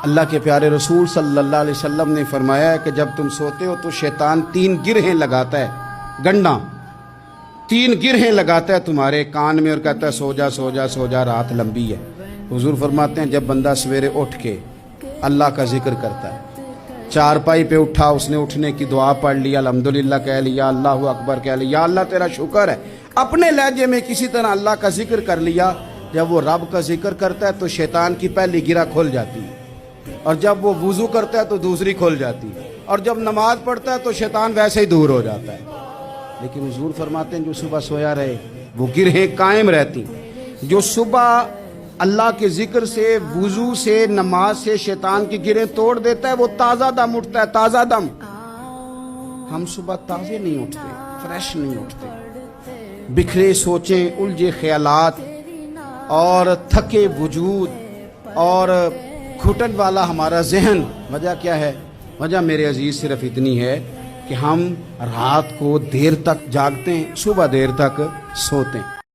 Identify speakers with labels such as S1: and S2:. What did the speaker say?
S1: اللہ کے پیارے رسول صلی اللہ علیہ وسلم نے فرمایا ہے کہ جب تم سوتے ہو تو شیطان 3 گرہیں لگاتا ہے، گنڈا 3 گرہیں لگاتا ہے تمہارے کان میں اور کہتا ہے سو جا سو جا سو جا، رات لمبی ہے۔ حضور فرماتے ہیں جب بندہ سویرے اٹھ کے اللہ کا ذکر کرتا ہے، چارپائی پہ اٹھا، اس نے اٹھنے کی دعا پڑھ لیا، الحمدللہ کہہ لیا، اللہ اکبر کہہ لیا، یا اللہ تیرا شکر ہے، اپنے لہجے میں کسی طرح اللہ کا ذکر کر لیا۔ جب وہ رب کا ذکر کرتا ہے تو شیطان کی پہلی گرہ کھل جاتی ہے، اور جب وہ وضو کرتا ہے تو دوسری کھل جاتی ہے، اور جب نماز پڑھتا ہے تو شیطان ویسے ہی دور ہو جاتا ہے۔ لیکن حضور فرماتے ہیں جو صبح سویا رہے وہ گرہیں قائم رہتی۔ جو صبح اللہ کے ذکر سے، وضو سے، نماز سے شیطان کی گرہیں توڑ دیتا ہے وہ تازہ دم اٹھتا ہے، تازہ دم۔ ہم صبح تازے نہیں اٹھتے، فریش نہیں اٹھتے، بکھرے سوچیں، الجھے خیالات اور تھکے وجود اور گھٹن والا ہمارا ذہن۔ وجہ کیا ہے؟ وجہ میرے عزیز صرف اتنی ہے کہ ہم رات کو دیر تک جاگتے ہیں، صبح دیر تک سوتے ہیں۔